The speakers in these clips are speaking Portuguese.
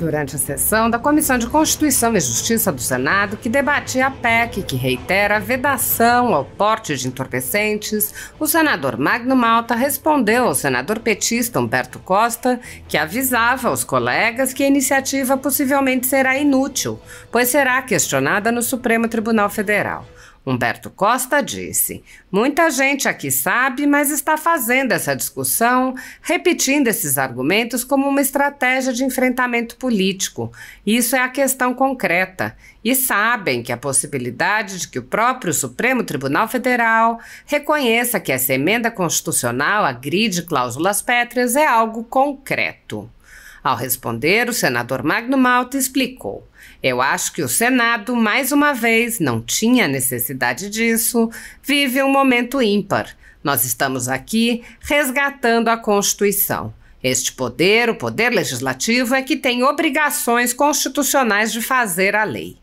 Durante a sessão da Comissão de Constituição e Justiça do Senado, que debatia a PEC que reitera a vedação ao porte de entorpecentes, o senador Magno Malta respondeu ao senador petista Humberto Costa, que avisava aos colegas que a iniciativa possivelmente será inútil, pois será questionada no Supremo Tribunal Federal. Humberto Costa disse: muita gente aqui sabe, mas está fazendo essa discussão, repetindo esses argumentos como uma estratégia de enfrentamento político. Isso é a questão concreta. E sabem que a possibilidade de que o próprio Supremo Tribunal Federal reconheça que essa emenda constitucional agride cláusulas pétreas é algo concreto. Ao responder, o senador Magno Malta explicou: eu acho que o Senado, mais uma vez, não tinha necessidade disso, vive um momento ímpar. Nós estamos aqui resgatando a Constituição. Este poder, o poder legislativo, é que tem obrigações constitucionais de fazer a lei.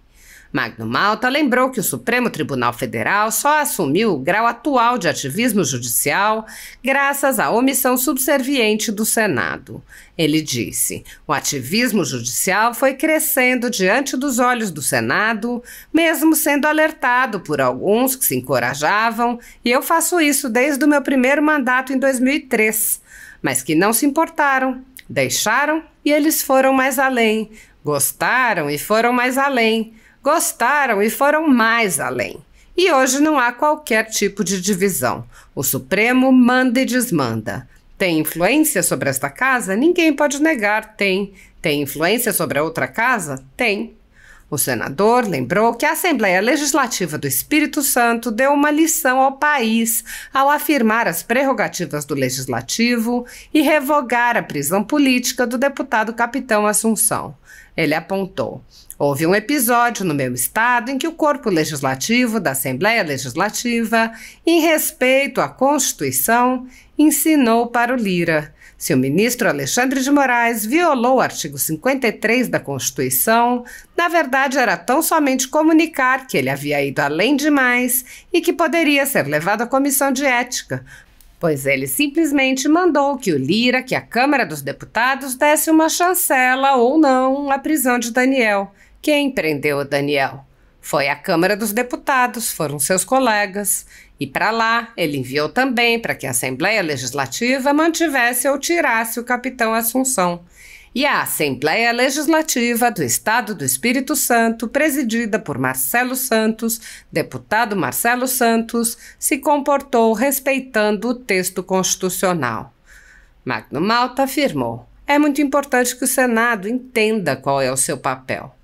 Magno Malta lembrou que o Supremo Tribunal Federal só assumiu o grau atual de ativismo judicial graças à omissão subserviente do Senado. Ele disse: o ativismo judicial foi crescendo diante dos olhos do Senado, mesmo sendo alertado por alguns que se encorajavam, e eu faço isso desde o meu primeiro mandato em 2003, mas que não se importaram, deixaram e eles foram mais além, gostaram e foram mais além. Gostaram e foram mais além. E hoje não há qualquer tipo de divisão. O Supremo manda e desmanda. Tem influência sobre esta casa? Ninguém pode negar, tem. Tem influência sobre a outra casa? Tem. O senador lembrou que a Assembleia Legislativa do Espírito Santo deu uma lição ao país ao afirmar as prerrogativas do Legislativo e revogar a prisão política do deputado Capitão Assunção. Ele apontou: houve um episódio no meu estado em que o corpo legislativo da Assembleia Legislativa, em respeito à Constituição, ensinou para o Lira. Se o ministro Alexandre de Moraes violou o artigo 53 da Constituição, na verdade era tão somente comunicar que ele havia ido além demais e que poderia ser levado à comissão de ética, pois ele simplesmente mandou que o Lira, que a Câmara dos Deputados desse uma chancela ou não à prisão de Daniel. Quem prendeu o Daniel? Foi a Câmara dos Deputados, foram seus colegas. E para lá, ele enviou também para que a Assembleia Legislativa mantivesse ou tirasse o Capitão Assunção. E a Assembleia Legislativa do Estado do Espírito Santo, presidida por Marcelo Santos, deputado Marcelo Santos, se comportou respeitando o texto constitucional. Magno Malta afirmou: é muito importante que o Senado entenda qual é o seu papel.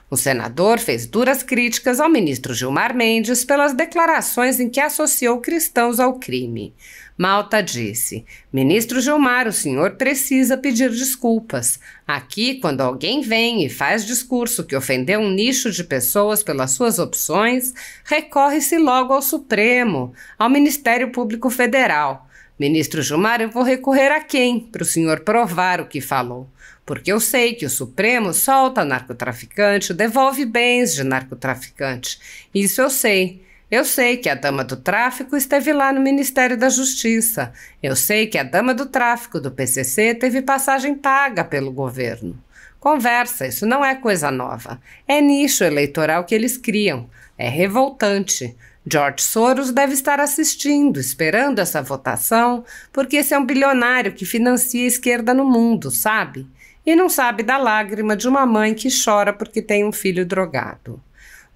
O senador fez duras críticas ao ministro Gilmar Mendes pelas declarações em que associou cristãos ao crime. Malta disse: ministro Gilmar, o senhor precisa pedir desculpas. Aqui, quando alguém vem e faz discurso que ofendeu um nicho de pessoas pelas suas opções, recorre-se logo ao Supremo, ao Ministério Público Federal. Ministro Gilmar, eu vou recorrer a quem para o senhor provar o que falou? Porque eu sei que o Supremo solta narcotraficante, devolve bens de narcotraficante. Isso eu sei. Eu sei que a dama do tráfico esteve lá no Ministério da Justiça. Eu sei que a dama do tráfico do PCC teve passagem paga pelo governo. Conversa, isso não é coisa nova. É nicho eleitoral que eles criam. É revoltante. George Soros deve estar assistindo, esperando essa votação, porque esse é um bilionário que financia a esquerda no mundo, sabe? E não sabe da lágrima de uma mãe que chora porque tem um filho drogado.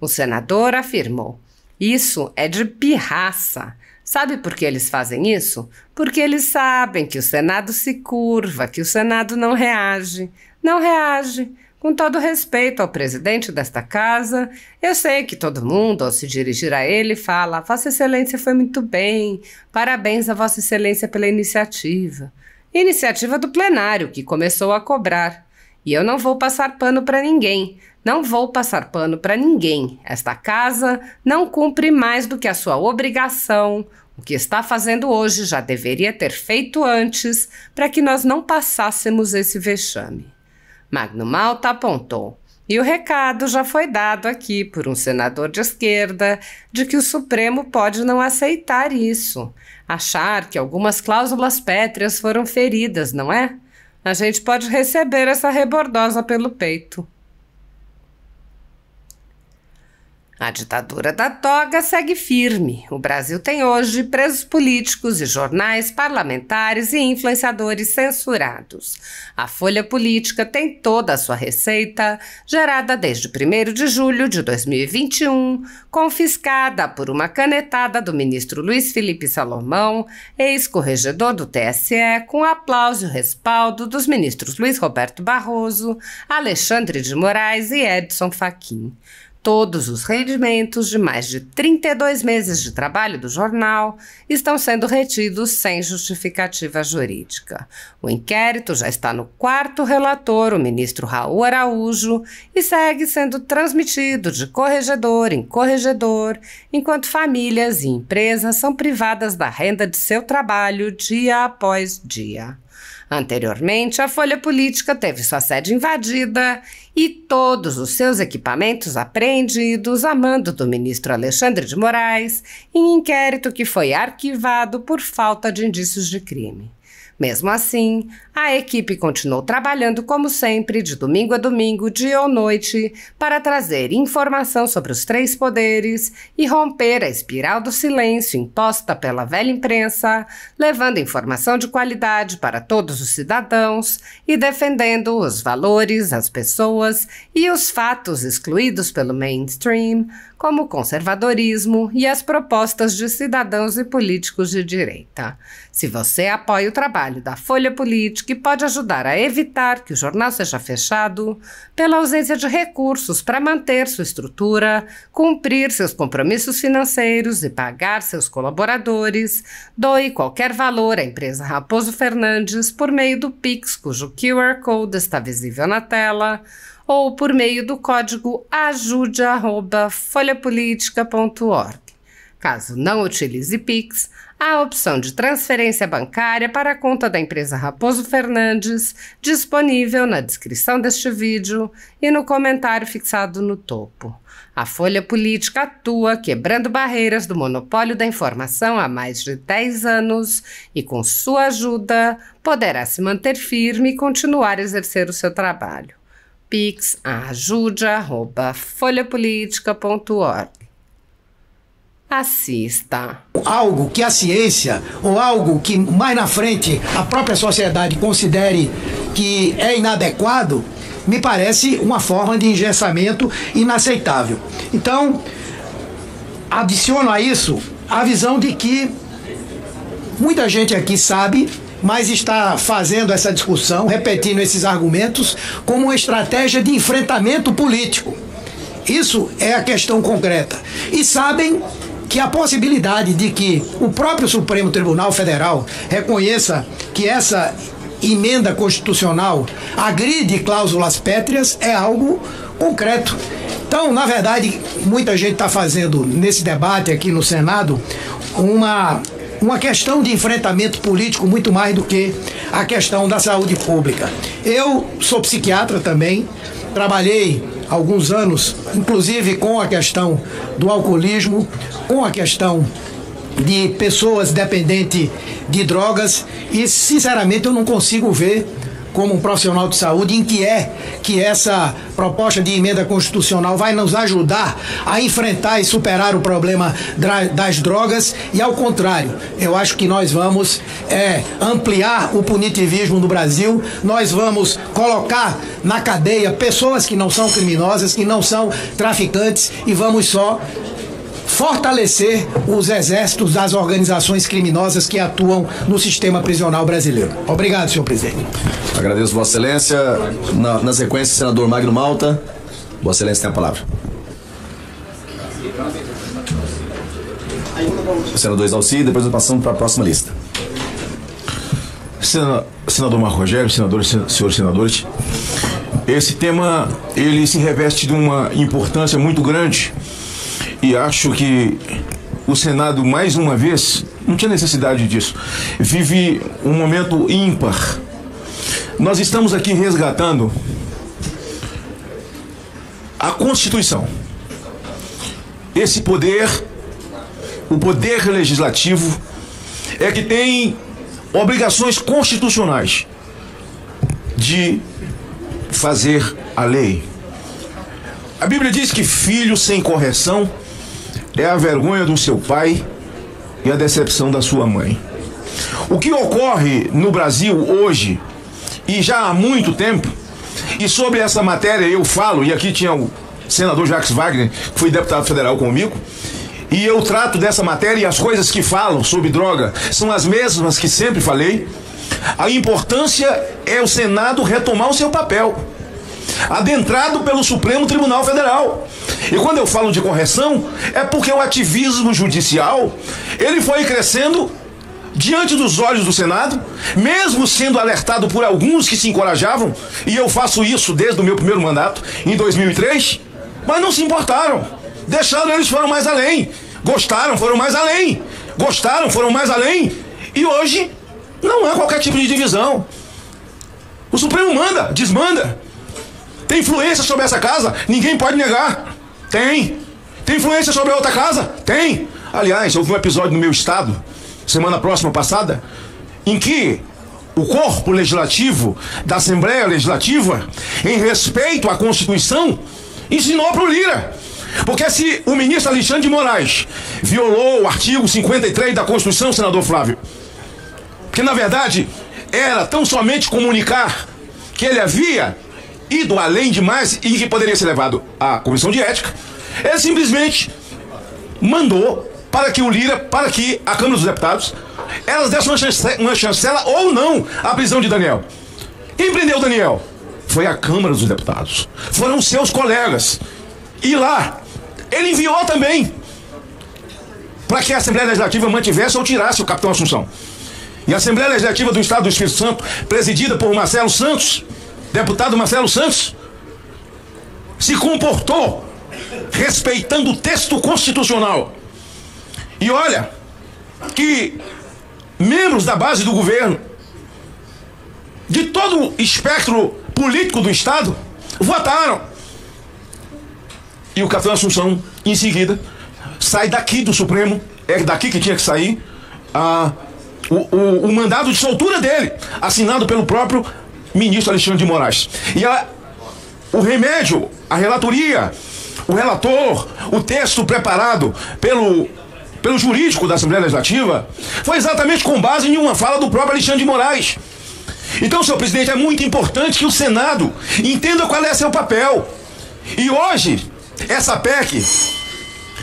O senador afirmou: isso é de pirraça. Sabe por que eles fazem isso? Porque eles sabem que o Senado se curva, que o Senado não reage. Não reage. Com todo respeito ao presidente desta casa, eu sei que todo mundo, ao se dirigir a ele, fala: Vossa Excelência foi muito bem, parabéns a Vossa Excelência pela iniciativa. Iniciativa do plenário, que começou a cobrar. E eu não vou passar pano para ninguém. Não vou passar pano para ninguém. Esta casa não cumpre mais do que a sua obrigação. O que está fazendo hoje já deveria ter feito antes, para que nós não passássemos esse vexame. Magno Malta apontou: e o recado já foi dado aqui por um senador de esquerda de que o Supremo pode não aceitar isso. Achar que algumas cláusulas pétreas foram feridas, não é? a gente pode receber essa rebordosa pelo peito. A ditadura da toga segue firme. O Brasil tem hoje presos políticos e jornais, parlamentares e influenciadores censurados. A Folha Política tem toda a sua receita, gerada desde 1º de julho de 2021, confiscada por uma canetada do ministro Luiz Felipe Salomão, ex-corregedor do TSE, com aplauso e respaldo dos ministros Luiz Roberto Barroso, Alexandre de Moraes e Edson Fachin. Todos os rendimentos de mais de 32 meses de trabalho do jornal estão sendo retidos sem justificativa jurídica. O inquérito já está no 4º relator, o ministro Raul Araújo, e segue sendo transmitido de corregedor em corregedor, enquanto famílias e empresas são privadas da renda de seu trabalho dia após dia. Anteriormente, a Folha Política teve sua sede invadida e todos os seus equipamentos apreendidos a mando do ministro Alexandre de Moraes, em inquérito que foi arquivado por falta de indícios de crime. Mesmo assim, a equipe continuou trabalhando como sempre, de domingo a domingo, dia ou noite, para trazer informação sobre os 3 poderes e romper a espiral do silêncio imposta pela velha imprensa, levando informação de qualidade para todos os cidadãos e defendendo os valores, as pessoas e os fatos excluídos pelo mainstream, como o conservadorismo e as propostas de cidadãos e políticos de direita. Se você apoia o trabalho da Folha Política e pode ajudar a evitar que o jornal seja fechado, pela ausência de recursos para manter sua estrutura, cumprir seus compromissos financeiros e pagar seus colaboradores, doe qualquer valor à empresa Raposo Fernandes por meio do Pix, cujo QR Code está visível na tela, ou por meio do código ajude@folhapolitica.org. Caso não utilize Pix, há a opção de transferência bancária para a conta da empresa Raposo Fernandes, disponível na descrição deste vídeo e no comentário fixado no topo. A Folha Política atua quebrando barreiras do monopólio da informação há mais de 10 anos e, com sua ajuda, poderá se manter firme e continuar a exercer o seu trabalho. Pix ajude@folhapolitica.org. Assista. Algo que a ciência, ou algo que mais na frente a própria sociedade considere que é inadequado, me parece uma forma de engessamento inaceitável. Então, adiciono a isso a visão de que muita gente aqui sabe, mas está fazendo essa discussão, repetindo esses argumentos, como uma estratégia de enfrentamento político. Isso é a questão concreta. E sabem que a possibilidade de que o próprio Supremo Tribunal Federal reconheça que essa emenda constitucional agride cláusulas pétreas é algo concreto. Então, na verdade, muita gente está fazendo nesse debate aqui no Senado uma questão de enfrentamento político muito mais do que a questão da saúde pública. Eu sou psiquiatra também, trabalhei alguns anos, inclusive com a questão do alcoolismo, com a questão de pessoas dependentes de drogas e, sinceramente, eu não consigo ver como um profissional de saúde em que essa proposta de emenda constitucional vai nos ajudar a enfrentar e superar o problema das drogas e, ao contrário, eu acho que nós vamos ampliar o punitivismo no Brasil, nós vamos colocar na cadeia pessoas que não são criminosas, que não são traficantes e vamos só fortalecer os exércitos das organizações criminosas que atuam no sistema prisional brasileiro. Obrigado, senhor presidente. Agradeço, Vossa Excelência. Na sequência, senador Magno Malta. Vossa Excelência tem a palavra. Senador Exalci, depois nós passamos para a próxima lista. Senador Marco Rogério, senhores senadores, esse tema ele se reveste de uma importância muito grande e acho que o Senado, mais uma vez, não tinha necessidade disso, vive um momento ímpar. Nós estamos aqui resgatando a Constituição. Esse poder, o poder legislativo, é que tem obrigações constitucionais. de fazer a lei. A Bíblia diz que filho sem correção é a vergonha do seu pai e a decepção da sua mãe. O que ocorre no Brasil hoje, e já há muito tempo, e sobre essa matéria eu falo, e aqui tinha o senador Jacques Wagner, que foi deputado federal comigo, e eu trato dessa matéria, e as coisas que falam sobre droga são as mesmas que sempre falei. A importância é o Senado retomar o seu papel, adentrado pelo Supremo Tribunal Federal. E quando eu falo de correção, é porque o ativismo judicial, ele foi crescendo diante dos olhos do Senado, mesmo sendo alertado por alguns que se encorajavam, e eu faço isso desde o meu primeiro mandato, em 2003, mas não se importaram, deixaram, eles foram mais além, gostaram, foram mais além, gostaram, foram mais além, e hoje não há qualquer tipo de divisão. O Supremo manda, desmanda. Tem influência sobre essa casa? Ninguém pode negar. Tem. Tem influência sobre a outra casa? Tem. Aliás, houve um episódio no meu estado, semana próxima passada, em que o corpo legislativo da Assembleia Legislativa, em respeito à Constituição, ensinou para o Lira. Porque se o ministro Alexandre de Moraes violou o artigo 53 da Constituição, senador Flávio, que na verdade era tão somente comunicar que ele havia ido além demais e que poderia ser levado à comissão de ética, ele simplesmente mandou para que o Lira, para que a Câmara dos Deputados, elas dessem uma chancela ou não à prisão de Daniel. Quem prendeu Daniel? Foi a Câmara dos Deputados. Foram seus colegas. E lá, ele enviou também para que a Assembleia Legislativa mantivesse ou tirasse o capitão Assunção. E a Assembleia Legislativa do Estado do Espírito Santo, presidida por Marcelo Santos, deputado Marcelo Santos, se comportou respeitando o texto constitucional. E olha que membros da base do governo, de todo o espectro político do Estado, votaram. E o capitão Assunção, em seguida, sai daqui do Supremo, é daqui que tinha que sair, o mandado de soltura dele, assinado pelo próprio ministro Alexandre de Moraes. E o remédio, a relatoria, o relator, o texto preparado pelo jurídico da Assembleia Legislativa, foi exatamente com base em uma fala do próprio Alexandre de Moraes. Então, senhor presidente, é muito importante que o Senado entenda qual é seu papel. E hoje, essa PEC,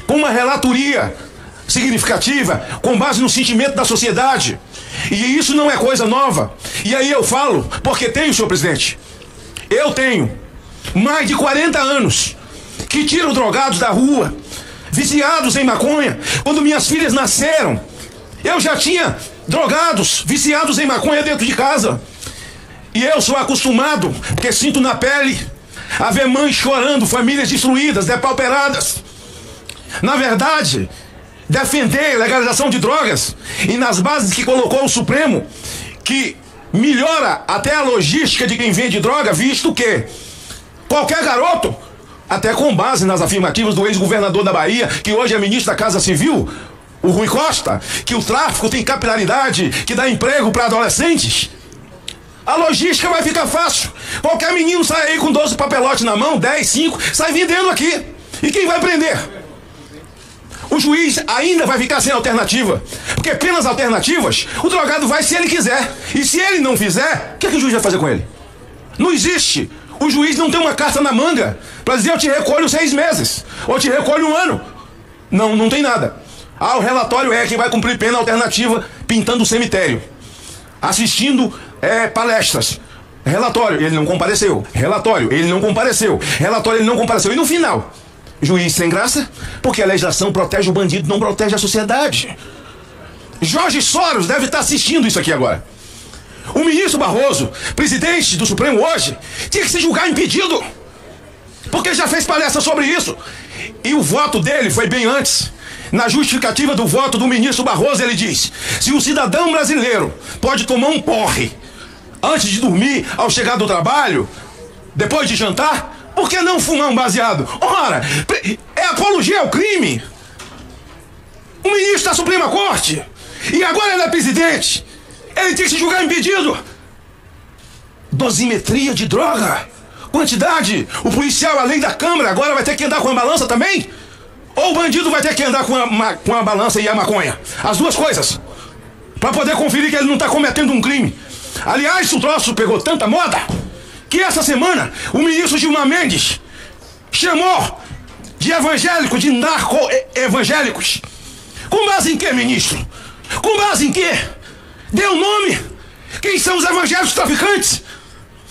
com uma relatoria significativa, com base no sentimento da sociedade, e isso não é coisa nova. E aí eu falo, porque tenho, senhor presidente, eu tenho mais de 40 anos que tiro drogados da rua, viciados em maconha. Quando minhas filhas nasceram, eu já tinha drogados, viciados em maconha dentro de casa. E eu sou acostumado, porque sinto na pele, a ver mães chorando, famílias destruídas, depauperadas. Na verdade, defender a legalização de drogas, e nas bases que colocou o Supremo, que melhora até a logística de quem vende droga, visto que qualquer garoto, até com base nas afirmativas do ex-governador da Bahia, que hoje é ministro da Casa Civil, o Rui Costa, que o tráfico tem capilaridade, que dá emprego para adolescentes, a logística vai ficar fácil. Qualquer menino sai aí com 12 papelotes na mão, 10, 5, sai vendendo aqui. E quem vai prender? O juiz ainda vai ficar sem alternativa, porque pelas alternativas, o drogado vai se ele quiser. E se ele não fizer, o que o juiz vai fazer com ele? Não existe. O juiz não tem uma carta na manga para dizer: eu te recolho 6 meses, ou te recolho 1 ano. Não tem nada. O relatório é quem vai cumprir pena alternativa, pintando o cemitério, assistindo palestras. Relatório, ele não compareceu. Relatório, ele não compareceu. Relatório, ele não compareceu. E no final, juiz sem graça, porque a legislação protege o bandido, não protege a sociedade. Jorge Soros deve estar assistindo isso aqui agora. O ministro Barroso, presidente do Supremo hoje, tinha que se julgar impedido, porque já fez palestra sobre isso. E o voto dele foi bem antes. Na justificativa do voto do ministro Barroso, ele diz: se o cidadão brasileiro pode tomar um porre antes de dormir, ao chegar do trabalho, depois de jantar, por que não fumar um baseado? Ora, é apologia ao crime. O ministro da Suprema Corte, e agora ele é presidente, ele tem que se julgar impedido. Dosimetria de droga, quantidade. O policial, além da câmera, agora vai ter que andar com a balança também? Ou o bandido vai ter que andar com a balança e a maconha? As duas coisas. Para poder conferir que ele não está cometendo um crime. Aliás, o troço pegou tanta moda que essa semana o ministro Gilmar Mendes chamou de evangélicos, de narco-evangélicos. Com base em quê, ministro? Com base em quê? Deu nome? Quem são os evangélicos traficantes?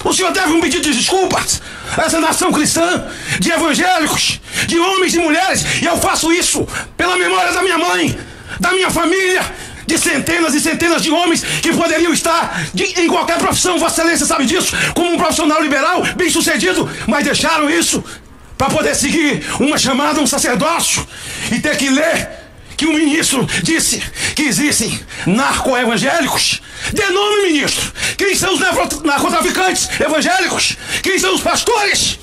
O senhor deve um pedido de desculpas a essa nação cristã, de evangélicos, de homens e mulheres, e eu faço isso pela memória da minha mãe, da minha família, de centenas e centenas de homens que poderiam estar em qualquer profissão, Vossa Excelência sabe disso, como um profissional liberal, bem sucedido, mas deixaram isso para poder seguir uma chamada, um sacerdócio, e ter que ler que o ministro disse que existem narco-evangélicos. Dê nome, ministro. Quem são os narcotraficantes evangélicos? Quem são os pastores?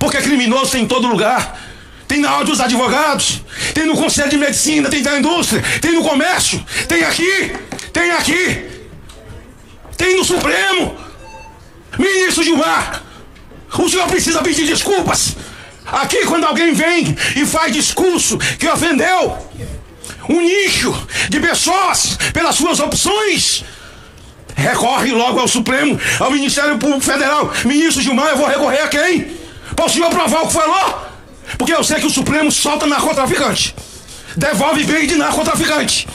Porque criminoso tem em todo lugar. Tem na ordem dos advogados, tem no Conselho de Medicina, tem na indústria, tem no comércio, tem aqui, tem no Supremo. Ministro Gilmar, o senhor precisa pedir desculpas. Aqui, quando alguém vem e faz discurso que ofendeu um nicho de pessoas pelas suas opções, recorre logo ao Supremo, ao Ministério Público Federal. Ministro Gilmar, eu vou recorrer a quem? Para o senhor provar o que falou? Porque eu sei que o Supremo solta narcotraficante, devolve bem de narcotraficante.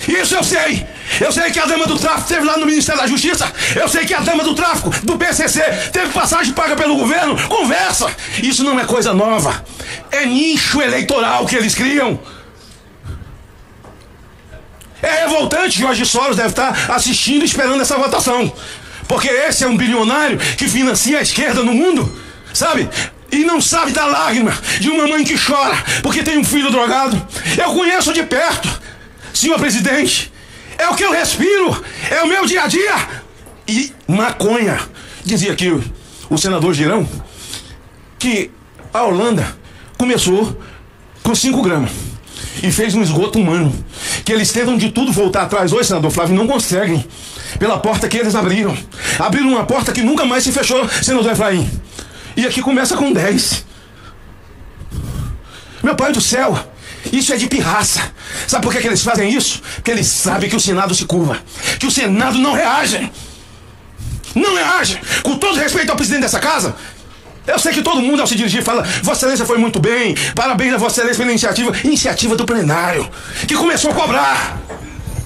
Isso eu sei. Eu sei que a dama do tráfico esteve lá no Ministério da Justiça. Eu sei que a dama do tráfico do PCC teve passagem paga pelo governo. Conversa. Isso não é coisa nova. É nicho eleitoral que eles criam. É revoltante. Jorge Soros deve estar assistindo e esperando essa votação, porque esse é um bilionário que financia a esquerda no mundo, sabe? E não sabe da lágrima de uma mãe que chora porque tem um filho drogado. Eu conheço de perto, senhor presidente. É o que eu respiro, é o meu dia a dia. E maconha. Dizia aqui o senador Girão que a Holanda começou com 5 gramas e fez um esgoto humano, que eles tentam de tudo voltar atrás. Hoje, senador Flávio, não conseguem, pela porta que eles abriram. Abriram uma porta que nunca mais se fechou, senador Efraim. E aqui começa com 10. Meu pai do céu, isso é de pirraça. Sabe por que eles fazem isso? Porque eles sabem que o Senado se curva, que o Senado não reage. Não reage. Com todo respeito ao presidente dessa casa, eu sei que todo mundo ao se dirigir fala: Vossa Excelência foi muito bem, parabéns a Vossa Excelência pela iniciativa do plenário, que começou a cobrar.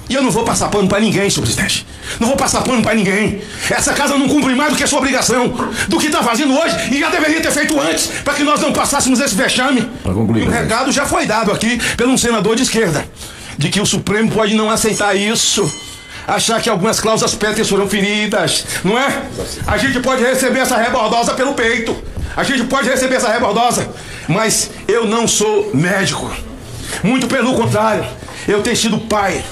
E eu não vou passar pano para ninguém, senhor presidente. Não vou passar pano para ninguém. Essa casa não cumpre mais do que a sua obrigação, do que está fazendo hoje, e já deveria ter feito antes, para que nós não passássemos esse vexame. Para concluir, o recado já foi dado aqui pelo um senador de esquerda, de que o Supremo pode não aceitar isso, achar que algumas cláusulas pétreas foram feridas, não é? A gente pode receber essa rebordosa pelo peito. A gente pode receber essa rebordosa, mas eu não sou médico. Muito pelo contrário, eu tenho sido pai.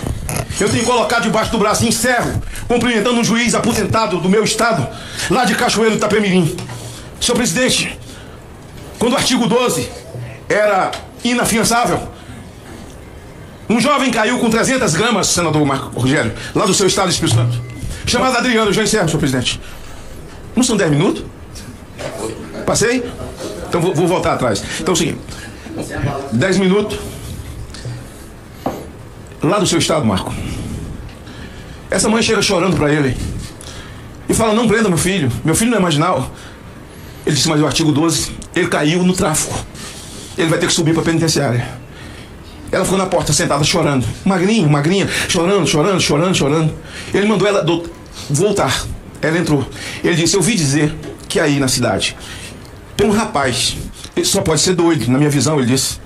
Eu tenho colocado debaixo do braço, encerro, cumprimentando um juiz aposentado do meu estado, lá de Cachoeiro do Itapemirim. Senhor presidente, quando o artigo 12 era inafiançável, um jovem caiu com 300 gramas, senador Marco Rogério, lá do seu estado de Espírito Santo, chamado Adriano. Eu já encerro, senhor presidente. Não são 10 minutos? Passei? Então vou voltar atrás. Então é o seguinte: 10 minutos. Lá do seu estado, Marco. Essa mãe chega chorando para ele e fala: não prenda meu filho não é marginal. Ele disse: mas o artigo 12, ele caiu no tráfico, ele vai ter que subir para a penitenciária. Ela ficou na porta sentada chorando, magrinha, chorando. Ele mandou ela voltar. Ela entrou. Ele disse: eu ouvi dizer que aí na cidade tem um rapaz, ele só pode ser doido, na minha visão, ele disse,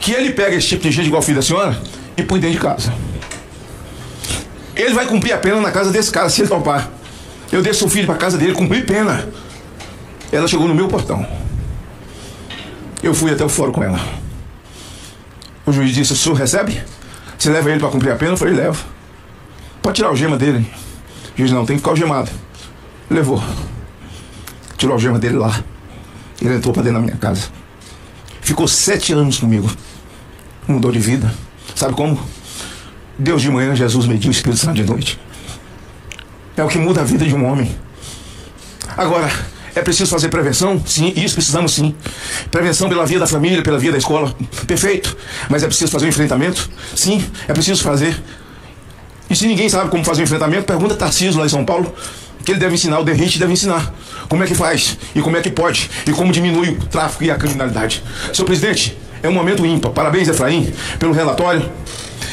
que ele pega esse tipo de gente igual o filho da senhora e põe dentro de casa. Ele vai cumprir a pena na casa desse cara, se ele topar. Eu deixo o filho para casa dele cumprir pena. Ela chegou no meu portão. Eu fui até o fórum com ela. O juiz disse: o senhor recebe? Você leva ele para cumprir a pena? Eu falei: levo. Pode tirar a algema dele. O juiz: não, tem que ficar algemado. Levou. Tirou a algema dele lá. Ele entrou para dentro da minha casa. Ficou 7 anos comigo. Mudou de vida. Sabe como? Deus de manhã, Jesus mediu o Espírito Santo de noite. É o que muda a vida de um homem. Agora, é preciso fazer prevenção? Sim, isso precisamos sim. Prevenção pela via da família, pela via da escola, perfeito. Mas é preciso fazer um enfrentamento? Sim, é preciso fazer. E se ninguém sabe como fazer um enfrentamento, pergunta a Tarcísio lá em São Paulo, que ele deve ensinar, o Derrite deve ensinar. Como é que faz, e como é que pode, e como diminui o tráfico e a criminalidade. Senhor presidente, é um momento ímpar. Parabéns, Efraim, pelo relatório.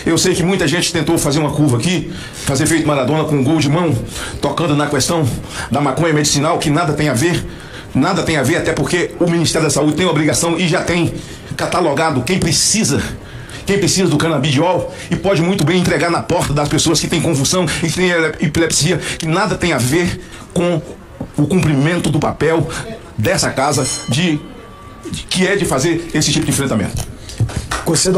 Eu sei que muita gente tentou fazer uma curva aqui, fazer feito Maradona com um gol de mão, tocando na questão da maconha medicinal, que nada tem a ver. Nada tem a ver, até porque o Ministério da Saúde tem obrigação e já tem catalogado quem precisa do canabidiol e pode muito bem entregar na porta das pessoas que têm convulsão e que têm epilepsia, que nada tem a ver com o cumprimento do papel dessa casa que é de fazer esse tipo de enfrentamento. Concedo a